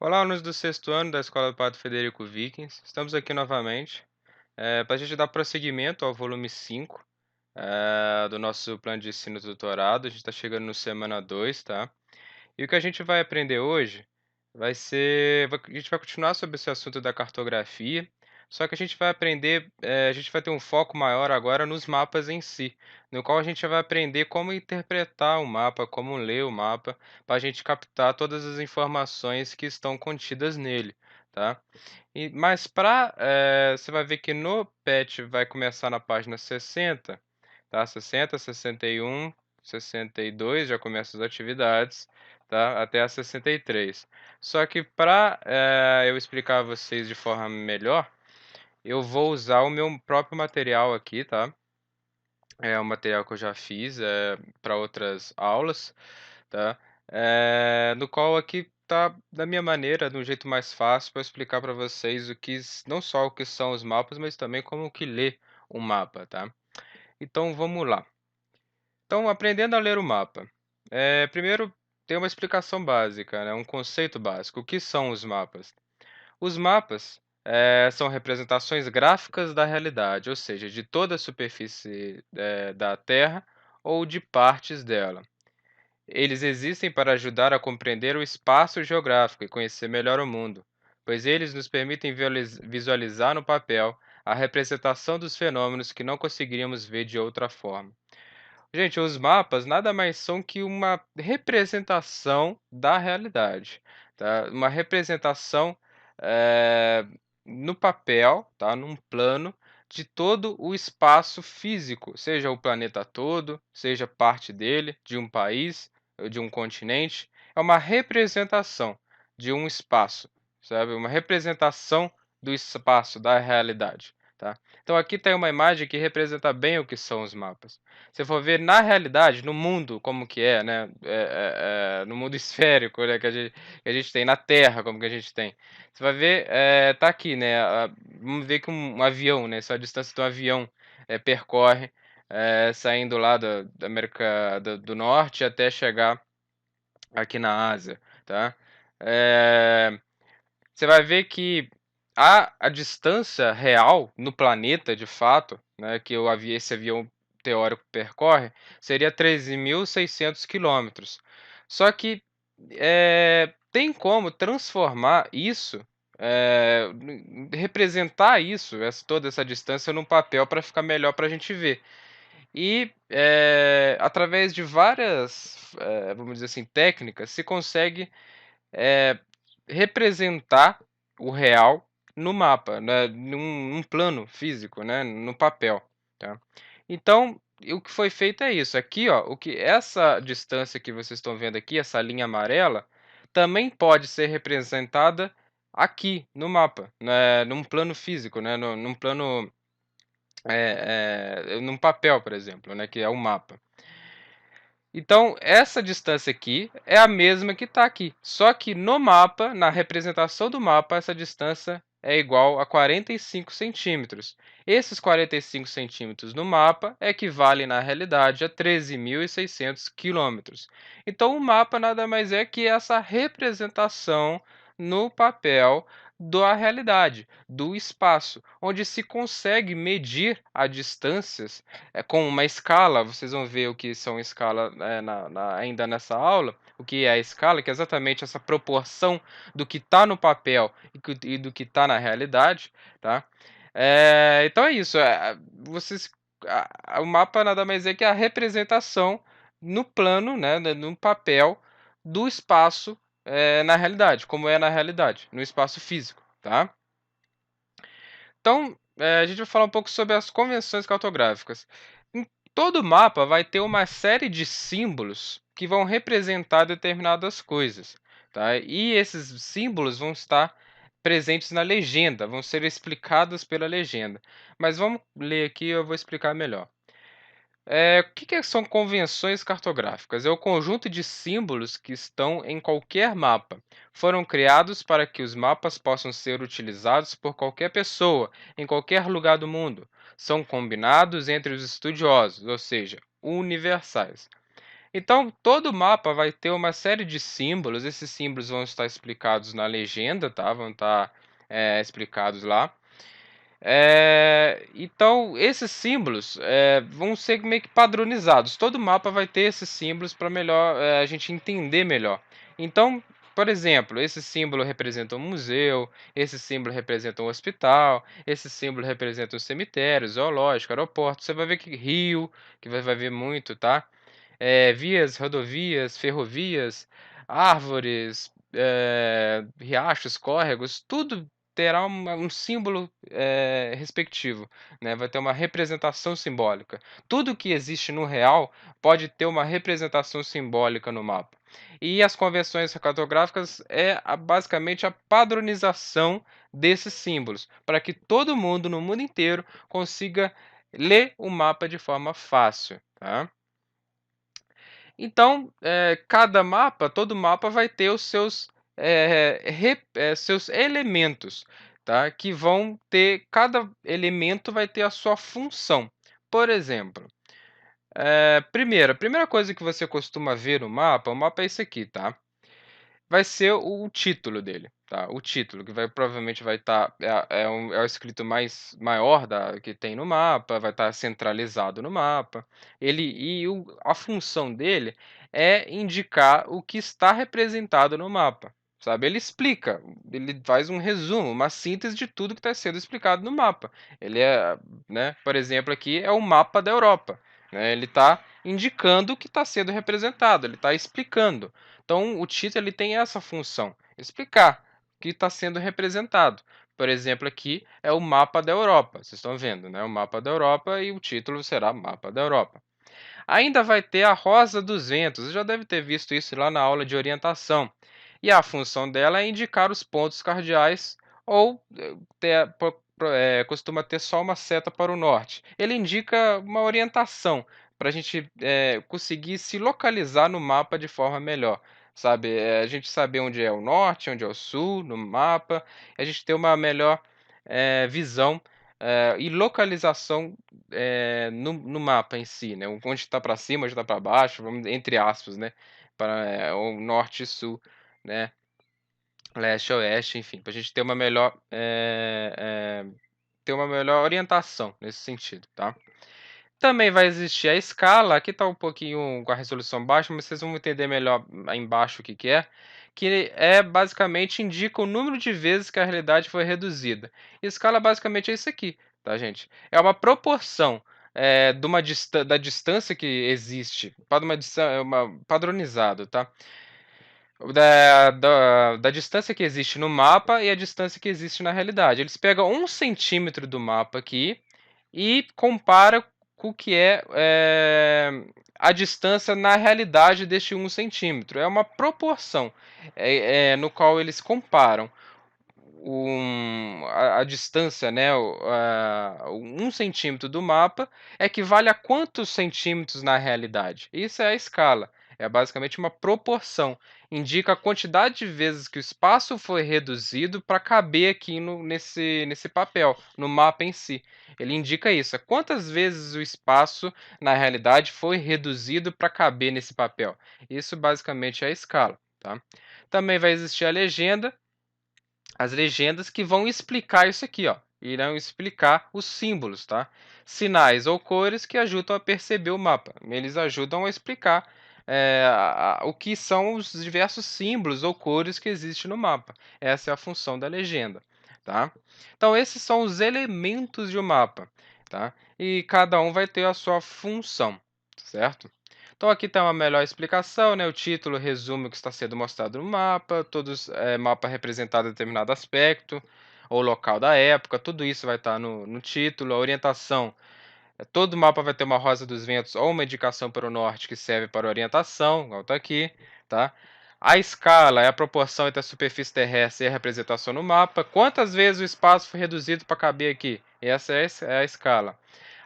Olá, alunos do sexto ano da Escola do Padre Federico Vikings. Estamos aqui novamente para a gente dar prosseguimento ao volume 5 do nosso plano de ensino e tutorado. A gente está chegando no semana 2, tá? E o que a gente vai aprender hoje a gente vai continuar sobre esse assunto da cartografia, só que a gente vai aprender, a gente vai ter um foco maior agora nos mapas em si, no qual a gente vai aprender como interpretar o mapa, como ler o mapa, para a gente captar todas as informações que estão contidas nele, tá? Mas você vai ver que no PET vai começar na página 60, tá? 60, 61, 62 já começa as atividades, tá? Até a 63. Só que para eu explicar a vocês de forma melhor, eu vou usar o meu próprio material aqui, tá? É um material que eu já fiz para outras aulas, tá? No qual aqui tá da minha maneira, de um jeito mais fácil para explicar para vocês não só o que são os mapas, mas também como que ler um mapa, tá? Então vamos lá. Então, aprendendo a ler o mapa. Primeiro tem uma explicação básica, né? Um conceito básico. O que são os mapas? Os mapas são representações gráficas da realidade, ou seja, de toda a superfície da Terra ou de partes dela. Eles existem para ajudar a compreender o espaço geográfico e conhecer melhor o mundo, pois eles nos permitem visualizar no papel a representação dos fenômenos que não conseguiríamos ver de outra forma. Gente, os mapas nada mais são que uma representação da realidade, tá? Uma representação eh, no papel, tá? Num plano de todo o espaço físico, seja o planeta todo, seja parte dele, de um país, ou de um continente. É uma representação de um espaço, sabe? Uma representação do espaço, da realidade, tá? Então aqui tem uma imagem que representa bem o que são os mapas. Se for ver na realidade, no mundo como que é, né, no mundo esférico, né, que a gente tem, na Terra como que a gente tem, você vai ver, tá aqui, né, vamos ver que um avião, né, essa é a distância que um avião, percorre, saindo lá da América do Norte até chegar aqui na Ásia, tá. Eh Você vai ver que a distância real no planeta, de fato, né, que esse avião teórico percorre, seria 13.600 quilômetros. Só que, tem como transformar isso, representar isso, toda essa distância num papel para ficar melhor para a gente ver. E, através de várias, vamos dizer assim, técnicas, se consegue eh, representar o real no mapa, né, num plano físico, né, no papel, tá. Então, o que foi feito é isso, aqui ó, essa distância que vocês estão vendo aqui, essa linha amarela, também pode ser representada aqui no mapa, né, num plano físico, né, num plano, num papel, por exemplo, né, que é o mapa. Então, essa distância aqui é a mesma que está aqui, só que no mapa, na representação do mapa, essa distância é igual a 45 centímetros. Esses 45 centímetros no mapa equivalem, na realidade, a 13.600 quilômetros. Então, o mapa nada mais é que essa representação no papel da realidade, do espaço, onde se consegue medir a distâncias com uma escala. Vocês vão ver o que são escala, ainda nessa aula, o que é a escala, que é exatamente essa proporção do que está no papel e do que está na realidade, tá? Então é isso. O mapa nada mais é que a representação no plano, né, no papel do espaço na realidade, como é na realidade, no espaço físico, tá? Então, a gente vai falar um pouco sobre as convenções cartográficas. Em todo mapa vai ter uma série de símbolos que vão representar determinadas coisas, tá? E esses símbolos vão estar presentes na legenda, vão ser explicados pela legenda. Mas vamos ler aqui, eu vou explicar melhor. O que são convenções cartográficas? É o conjunto de símbolos que estão em qualquer mapa. Foram criados para que os mapas possam ser utilizados por qualquer pessoa, em qualquer lugar do mundo. São combinados entre os estudiosos, ou seja, universais. Então, todo mapa vai ter uma série de símbolos, esses símbolos vão estar explicados na legenda, tá, vão estar, explicados lá. Então esses símbolos, vão ser meio que padronizados. Todo mapa vai ter esses símbolos para melhor, a gente entender melhor. Então, por exemplo, esse símbolo representa um museu, esse símbolo representa um hospital, esse símbolo representa um cemitério, zoológico, aeroporto. Você vai ver que rio, que vai ver muito, tá? Vias, rodovias, ferrovias, árvores, riachos, córregos, tudo terá um símbolo, respectivo, né, vai ter uma representação simbólica. Tudo que existe no real pode ter uma representação simbólica no mapa. E as convenções cartográficas é basicamente a padronização desses símbolos, para que todo mundo no mundo inteiro consiga ler o mapa de forma fácil, tá? Então, cada mapa, todo mapa vai ter os seus, seus elementos, tá? Que vão ter, cada elemento vai ter a sua função. Por exemplo, a primeira coisa que você costuma ver no mapa, o mapa é esse aqui, tá? Vai ser o título dele, tá? O título que provavelmente vai estar é o escrito mais maior que tem no mapa, vai estar centralizado no mapa. A função dele é indicar o que está representado no mapa, sabe? Ele explica, ele faz um resumo, uma síntese de tudo que está sendo explicado no mapa. Ele né, por exemplo, aqui é o mapa da Europa, né? Ele está indicando o que está sendo representado, ele está explicando. Então, o título ele tem essa função, explicar o que está sendo representado. Por exemplo, aqui é o mapa da Europa. Vocês estão vendo, né? O mapa da Europa e o título será Mapa da Europa. Ainda vai ter a Rosa dos Ventos. Você já deve ter visto isso lá na aula de orientação. E a função dela é indicar os pontos cardeais ou costuma ter só uma seta para o norte. Ele indica uma orientação para a gente conseguir se localizar no mapa de forma melhor. Sabe, a gente saber onde é o norte, onde é o sul no mapa, a gente ter uma melhor visão e localização no mapa em si, né, onde está para cima, onde está para baixo, vamos entre aspas, né, para o norte e sul, né, leste, oeste, enfim, para a gente ter uma melhor orientação nesse sentido, tá. Também vai existir a escala, aqui está um pouquinho com a resolução baixa, mas vocês vão entender melhor aí embaixo o que é basicamente indica o número de vezes que a realidade foi reduzida. Escala basicamente é isso aqui, tá, gente? É uma proporção de da distância que existe, para uma padronizado, tá? Da distância que existe no mapa e a distância que existe na realidade. Eles pegam 1 centímetro do mapa aqui e compara com o que a distância na realidade deste 1 centímetro. É uma proporção no qual eles comparam a distância, né, 1 centímetro do mapa equivale a quantos centímetros na realidade. Isso é a escala. É basicamente uma proporção. Indica a quantidade de vezes que o espaço foi reduzido para caber aqui nesse papel, no mapa em si. Ele indica isso. Quantas vezes o espaço, na realidade, foi reduzido para caber nesse papel. Isso basicamente é a escala. Tá? Também vai existir a legenda, as legendas que vão explicar isso aqui, ó. Irão explicar os símbolos, tá? Sinais ou cores que ajudam a perceber o mapa. Eles ajudam a explicar o que são os diversos símbolos ou cores que existem no mapa. Essa é a função da legenda, tá? Então esses são os elementos de um mapa, tá? E cada um vai ter a sua função, certo? Então aqui está uma melhor explicação, né? O título resume o que está sendo mostrado no mapa, mapa representado determinado aspecto ou local da época, tudo isso vai estar no título. A orientação, todo mapa vai ter uma rosa dos ventos ou uma indicação para o norte que serve para orientação, igual está aqui, tá? A escala é a proporção entre a superfície terrestre e a representação no mapa. Quantas vezes o espaço foi reduzido para caber aqui? Essa é a escala.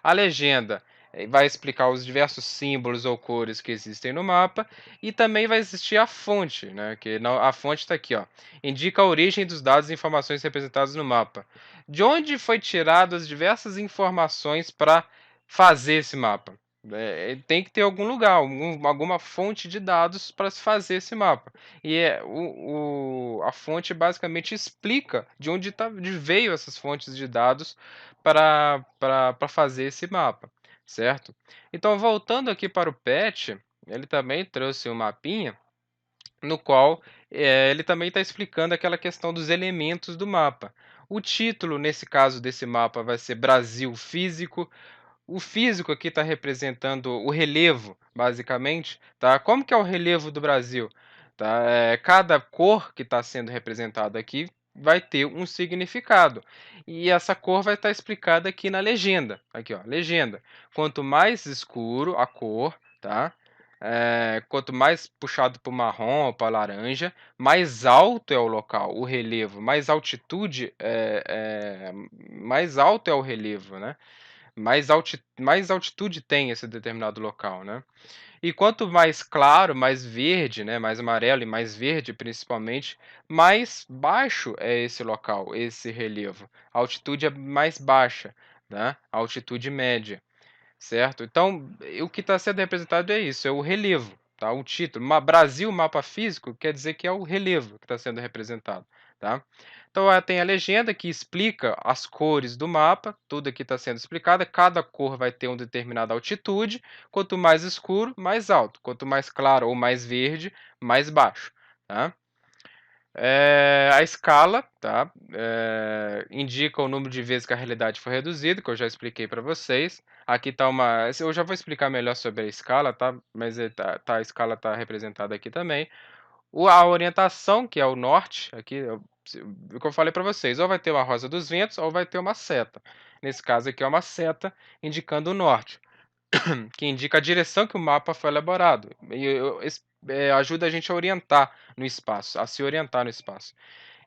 A legenda vai explicar os diversos símbolos ou cores que existem no mapa e também vai existir a fonte, né? Que a fonte está aqui, ó. Indica a origem dos dados e informações representados no mapa. De onde foi tirado as diversas informações para fazer esse mapa? Tem que ter algum lugar, alguma fonte de dados para se fazer esse mapa. E a fonte basicamente explica de veio essas fontes de dados para fazer esse mapa, certo? Então, voltando aqui para o PET, ele também trouxe um mapinha no qual ele também está explicando aquela questão dos elementos do mapa. O título, nesse caso desse mapa, vai ser Brasil Físico. O físico aqui está representando o relevo, basicamente, tá? Como que é o relevo do Brasil? Tá? Cada cor que está sendo representada aqui vai ter um significado. E essa cor vai estar explicada aqui na legenda. Aqui, ó, legenda. Quanto mais escuro a cor, tá? Quanto mais puxado para o marrom ou para laranja, mais alto é o local, o relevo, mais altitude, mais alto é o relevo, né? Mais altitude tem esse determinado local, né. E quanto mais claro, mais verde, né, mais amarelo e mais verde principalmente, mais baixo é esse local, esse relevo. A altitude é mais baixa, né, a altitude média. Certo? Então, o que está sendo representado é isso, é o relevo, tá? O título, Brasil, mapa físico, quer dizer que é o relevo que está sendo representado, tá? Então, tem a legenda que explica as cores do mapa, tudo aqui está sendo explicado, cada cor vai ter uma determinada altitude, quanto mais escuro, mais alto, quanto mais claro ou mais verde, mais baixo, tá? A escala, tá? Indica o número de vezes que a realidade foi reduzida, que eu já expliquei para vocês. Aqui está uma. Eu já vou explicar melhor sobre a escala, tá? Mas a escala está representada aqui também. A orientação, que é o norte, aqui, o que eu falei para vocês, ou vai ter uma rosa dos ventos, ou vai ter uma seta. Nesse caso aqui é uma seta indicando o norte, que indica a direção que o mapa foi elaborado. E ajuda a gente a orientar no espaço, a se orientar no espaço.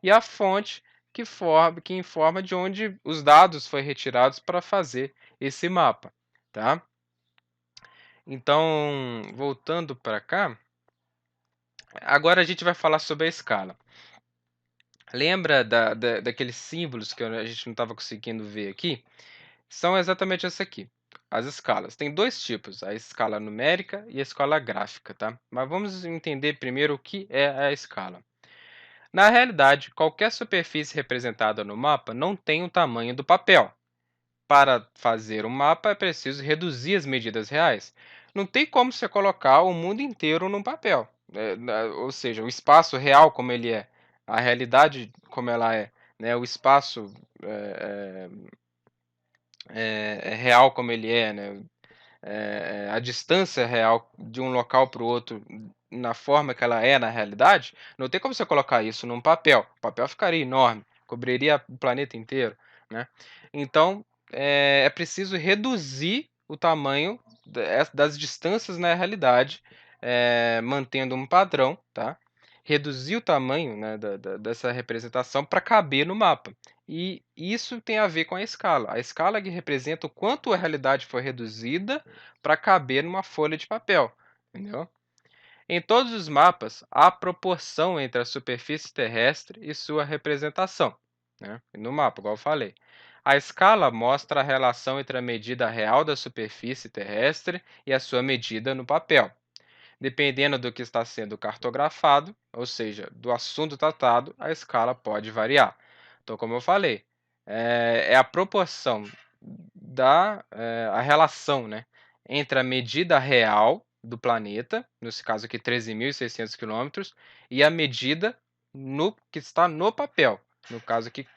E a fonte que informa de onde os dados foram retirados para fazer esse mapa, tá? Então, voltando para cá, agora a gente vai falar sobre a escala. Lembra daqueles símbolos que a gente não estava conseguindo ver aqui? São exatamente essa aqui, as escalas. Tem dois tipos, a escala numérica e a escala gráfica, tá? Mas vamos entender primeiro o que é a escala. Na realidade, qualquer superfície representada no mapa não tem o tamanho do papel. Para fazer um mapa é preciso reduzir as medidas reais. Não tem como você colocar o mundo inteiro num papel, ou seja, o espaço real como ele é, a realidade como ela é, né? O espaço é, é real como ele é, né? A distância real de um local para o outro na forma que ela é na realidade, não tem como você colocar isso num papel. O papel ficaria enorme, cobriria o planeta inteiro, né? Então, é preciso reduzir o tamanho das distâncias na realidade, mantendo um padrão, tá? Reduzir o tamanho, né, dessa representação para caber no mapa. E isso tem a ver com a escala. A escala que representa o quanto a realidade foi reduzida para caber numa folha de papel, entendeu? Em todos os mapas, há proporção entre a superfície terrestre e sua representação, né? No mapa, igual eu falei. A escala mostra a relação entre a medida real da superfície terrestre e a sua medida no papel. Dependendo do que está sendo cartografado, ou seja, do assunto tratado, a escala pode variar. Então, como eu falei, é a proporção a relação, né, entre a medida real do planeta, nesse caso aqui 13.600 quilômetros, e a medida que está no papel. No caso aqui,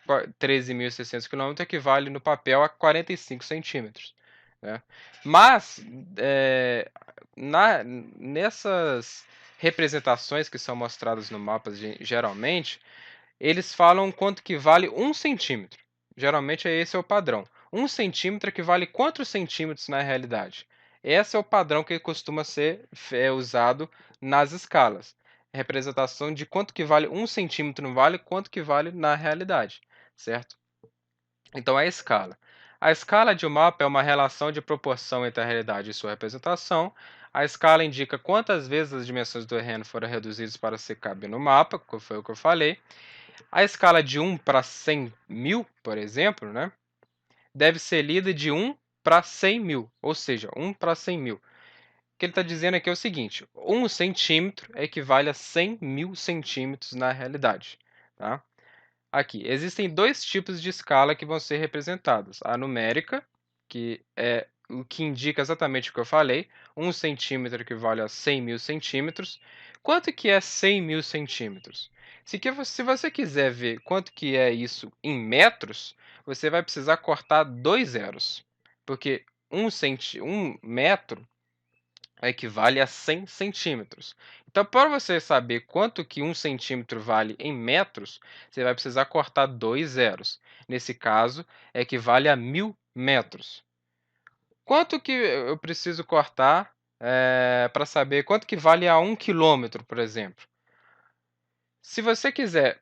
13.600 quilômetros equivale no papel a 45 centímetros, né? Mas, nessas representações que são mostradas no mapa, geralmente, eles falam quanto que vale 1 centímetro. Geralmente esse é o padrão. 1 centímetro equivale quantos centímetros na realidade? Esse é o padrão que costuma ser usado nas escalas. Representação de quanto que vale 1 centímetro no vale, quanto que vale na realidade, certo? Então é a escala. A escala de um mapa é uma relação de proporção entre a realidade e sua representação. A escala indica quantas vezes as dimensões do terreno foram reduzidas para se caber no mapa, que foi o que eu falei. A escala de 1 para 100.000, por exemplo, né, deve ser lida de 1 para 100 mil, ou seja, 1 para 100 mil. O que ele está dizendo aqui é o seguinte: 1 centímetro equivale a 100 mil centímetros na realidade. Tá? Aqui, existem dois tipos de escala que vão ser representados. A numérica, que é o que indica exatamente o que eu falei, 1 centímetro equivale a 100 mil centímetros. Quanto que é 100 mil centímetros? Se você quiser ver quanto que é isso em metros, você vai precisar cortar dois zeros, porque um metro equivale a 100 centímetros. Então, para você saber quanto que 1 centímetro vale em metros, você vai precisar cortar dois zeros. Nesse caso, equivale a 1000 metros. Quanto que eu preciso cortar para saber quanto que vale a 1 quilômetro, por exemplo? Se você quiser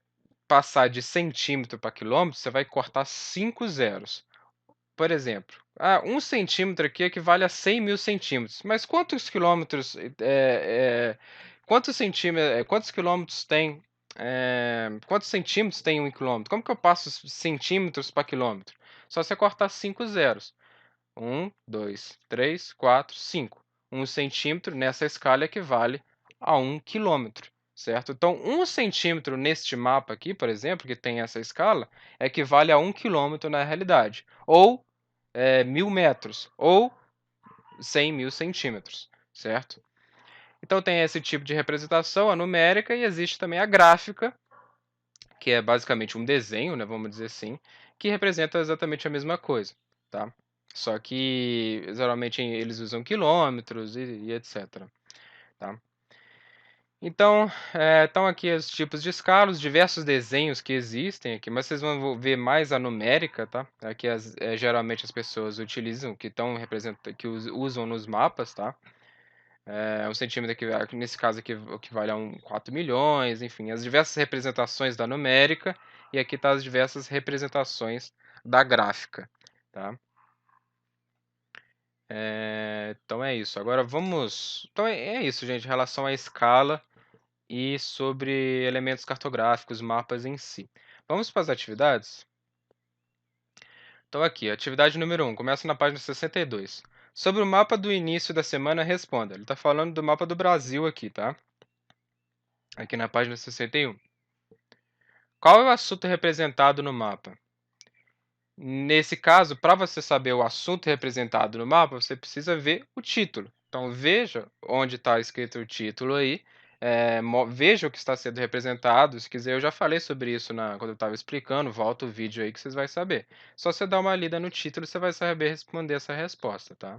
passar de centímetro para quilômetro, você vai cortar 5 zeros. Por exemplo, 1 centímetro aqui equivale a 100 mil centímetros, mas quantos quilômetros, quantos quilômetros tem, quantos centímetros tem 1 quilômetro? Como que eu passo centímetros para quilômetro? Só você cortar 5 zeros. 1, 2, 3, 4, 5. 1 centímetro nessa escala equivale a 1 quilômetro, certo? Então, 1 centímetro neste mapa aqui, por exemplo, que tem essa escala, equivale a 1 quilômetro na realidade, ou 1000 metros, ou 100 mil centímetros, certo? Então, tem esse tipo de representação, a numérica, e existe também a gráfica, que é basicamente um desenho, né, vamos dizer assim, que representa exatamente a mesma coisa, tá? Só que geralmente eles usam quilômetros e etc, tá? Então, estão aqui os tipos de escala, os diversos desenhos que existem aqui, mas vocês vão ver mais a numérica, tá? Aqui geralmente as pessoas utilizam, que estão representando, que usam nos mapas, tá? 1 centímetro nesse caso aqui equivale a 4 milhões, enfim, as diversas representações da numérica, e aqui tá as diversas representações da gráfica, tá? Então é isso. Agora vamos então é isso, gente, em relação à escala e sobre elementos cartográficos, mapas em si. Vamos para as atividades? Então aqui, atividade número 1, começa na página 62. Sobre o mapa do início da semana, responda. Ele está falando do mapa do Brasil aqui, tá? Aqui na página 61. Qual é o assunto representado no mapa? Nesse caso, para você saber o assunto representado no mapa, você precisa ver o título. Então, veja onde está escrito o título aí, veja o que está sendo representado. Se quiser, eu já falei sobre isso quando eu estava explicando, volta o vídeo aí que vocês vão saber. Só você dar uma lida no título, você vai saber responder essa resposta, tá?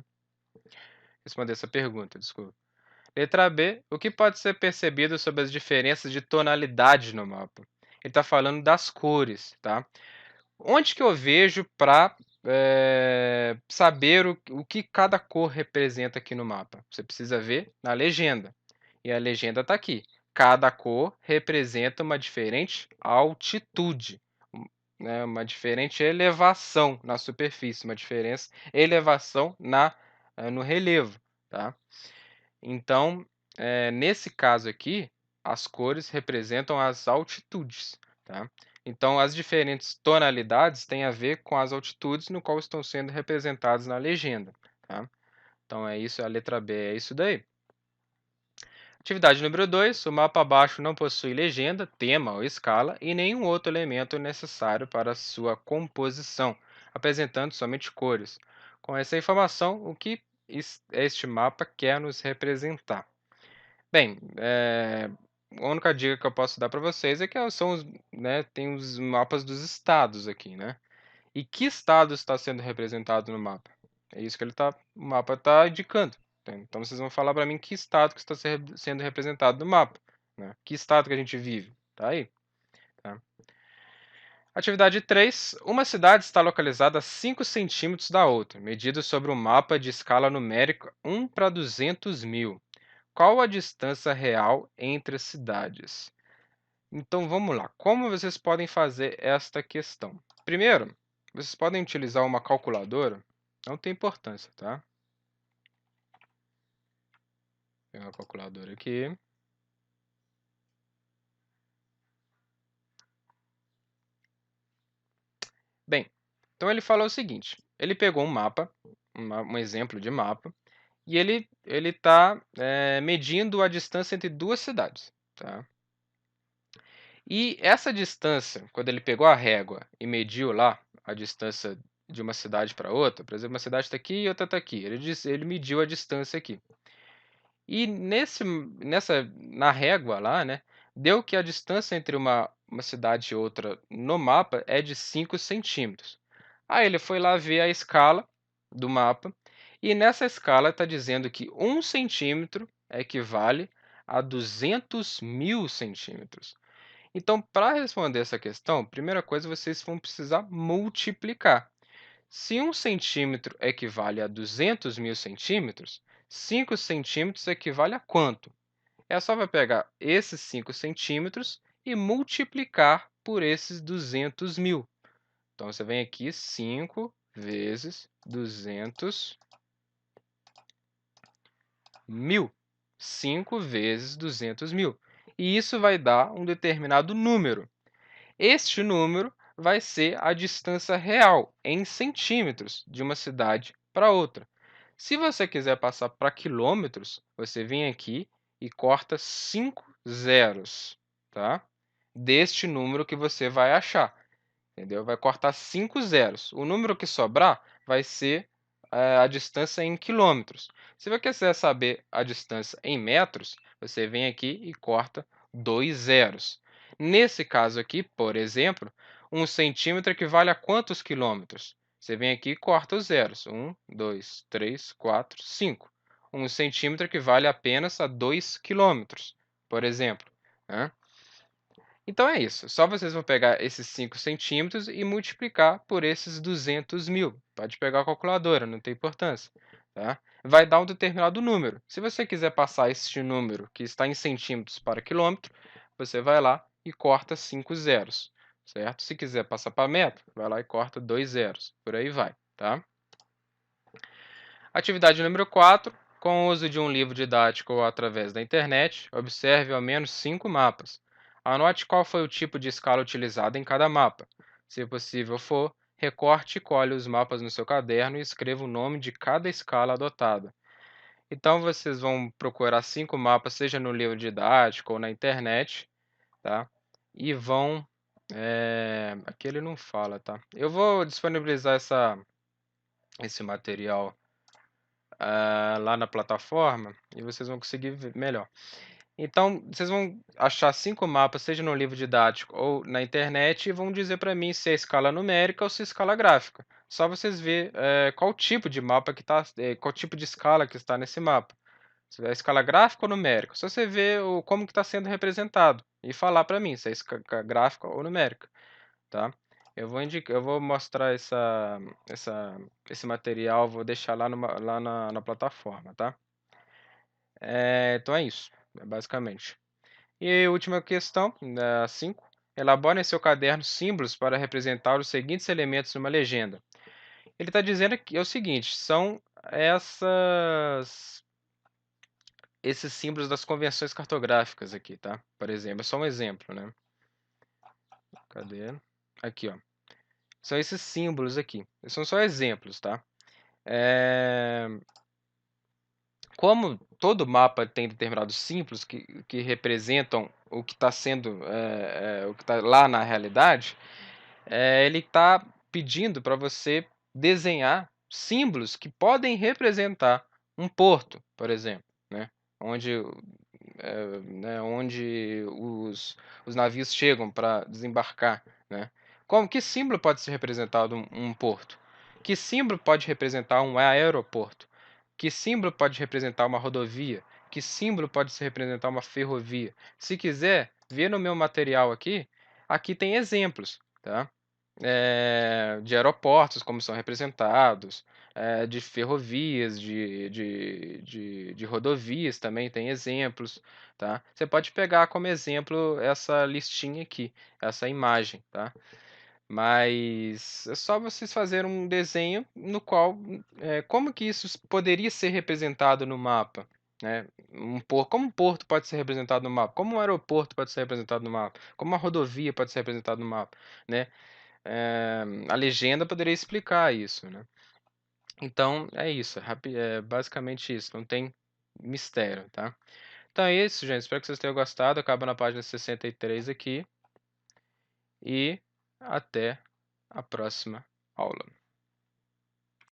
Responder essa pergunta, desculpa. Letra B. O que pode ser percebido sobre as diferenças de tonalidade no mapa? Ele está falando das cores, tá? Onde que eu vejo para saber o que cada cor representa aqui no mapa? Você precisa ver na legenda. E a legenda está aqui. Cada cor representa uma diferente altitude, né, uma diferente elevação na superfície, uma diferença elevação no relevo, tá? Então, nesse caso aqui, as cores representam as altitudes, tá? Então, as diferentes tonalidades têm a ver com as altitudes no qual estão sendo representadas na legenda, tá? Então, é isso, a letra B é isso daí. Atividade número 2, o mapa abaixo não possui legenda, tema ou escala e nenhum outro elemento necessário para sua composição, apresentando somente cores. Com essa informação, o que este mapa quer nos representar? Bem, a única dica que eu posso dar para vocês é que tem os mapas dos estados aqui, né? E que estado está sendo representado no mapa? É isso que o mapa está indicando. Então vocês vão falar para mim que estado que está sendo representado no mapa, né? Que estado que a gente vive? Tá aí, tá? Atividade 3. Uma cidade está localizada a 5 centímetros da outra, medido sobre um mapa de escala numérica 1 para 200 mil. Qual a distância real entre as cidades? Então vamos lá. Como vocês podem fazer esta questão? Primeiro, vocês podem utilizar uma calculadora. Não tem importância, tá? Vou pegar a calculadora aqui. Bem, então ele falou o seguinte: ele pegou um mapa, um exemplo de mapa, e ele está medindo a distância entre 2 cidades, tá. E essa distância, quando ele pegou a régua e mediu lá a distância de uma cidade para outra, por exemplo, uma cidade está aqui e outra está aqui, ele mediu a distância aqui. E na régua lá, né, deu que a distância entre uma cidade e outra no mapa é de 5 centímetros. Aí ele foi lá ver a escala do mapa, e nessa escala está dizendo que 1 centímetro equivale a 200.000 centímetros. Então, para responder essa questão, primeira coisa, vocês vão precisar multiplicar. Se 1 centímetro equivale a 200.000 centímetros, 5 centímetros equivale a quanto? É só vai pegar esses 5 centímetros e multiplicar por esses 200.000. Então, você vem aqui 5 vezes 200.000. 5 vezes 200.000. E isso vai dar um determinado número. Este número vai ser a distância real, em centímetros, de uma cidade para outra. Se você quiser passar para quilômetros, você vem aqui e corta 5 zeros, tá? Deste número que você vai achar, entendeu? Vai cortar 5 zeros. O número que sobrar vai ser a distância em quilômetros. Se você quiser saber a distância em metros, você vem aqui e corta 2 zeros. Nesse caso aqui, por exemplo, 1 centímetro equivale a quantos quilômetros? Você vem aqui e corta os zeros. 1, 2, 3, 4, 5. 1 centímetro equivale apenas a 2 quilômetros, por exemplo, né? Então é isso, só vocês vão pegar esses 5 centímetros e multiplicar por esses 200.000. Pode pegar a calculadora, não tem importância, tá? Vai dar um determinado número. Se você quiser passar este número que está em centímetros para quilômetro, você vai lá e corta 5 zeros, certo? Se quiser passar para metro, vai lá e corta 2 zeros, por aí vai, tá? Atividade número 4. Com o uso de um livro didático ou através da internet, observe ao menos 5 mapas. Anote qual foi o tipo de escala utilizada em cada mapa. Se possível for, recorte e colhe os mapas no seu caderno e escreva o nome de cada escala adotada. Então, vocês vão procurar 5 mapas, seja no livro didático ou na internet, tá? E vão. Aqui ele não fala, tá? Eu vou disponibilizar esse material lá na plataforma e vocês vão conseguir ver melhor. Então, vocês vão achar 5 mapas, seja no livro didático ou na internet, e vão dizer para mim se é escala numérica ou se é escala gráfica. Só vocês ver qual tipo de mapa que tá, qual tipo de escala que está nesse mapa. Se é escala gráfica ou numérica. Só você ver como que está sendo representado e falar para mim se é escala gráfica ou numérica, tá? Eu vou mostrar esse material, vou deixar lá, lá na plataforma, tá? Então é isso, basicamente. E a última questão, da 5. Elabore em seu caderno símbolos para representar os seguintes elementos numa legenda. Ele está dizendo que é o seguinte, são esses símbolos das convenções cartográficas aqui, tá? Por exemplo, é só um exemplo, né? Cadê? Aqui, ó. São esses símbolos aqui. São só exemplos, tá? Eh, Como todo mapa tem determinados símbolos que representam o que está sendo, o que está lá na realidade, ele está pedindo para você desenhar símbolos que podem representar um porto, por exemplo, né? Onde, onde os navios chegam para desembarcar, né? Que símbolo pode ser representado um porto? Que símbolo pode representar um aeroporto? Que símbolo pode representar uma rodovia? Que símbolo pode se representar uma ferrovia? Se quiser, ver no meu material aqui, aqui tem exemplos, tá? De aeroportos, como são representados, de ferrovias, de rodovias também tem exemplos, tá? Você pode pegar como exemplo essa listinha aqui, essa imagem, tá? Mas é só vocês fazerem um desenho no qual, como que isso poderia ser representado no mapa, né? Como um porto pode ser representado no mapa? Como um aeroporto pode ser representado no mapa? Como uma rodovia pode ser representada no mapa, né? A legenda poderia explicar isso, né? Então é isso, é basicamente isso, não tem mistério, tá? Então é isso, gente. Espero que vocês tenham gostado. Acaba na página 63 aqui. E até a próxima aula.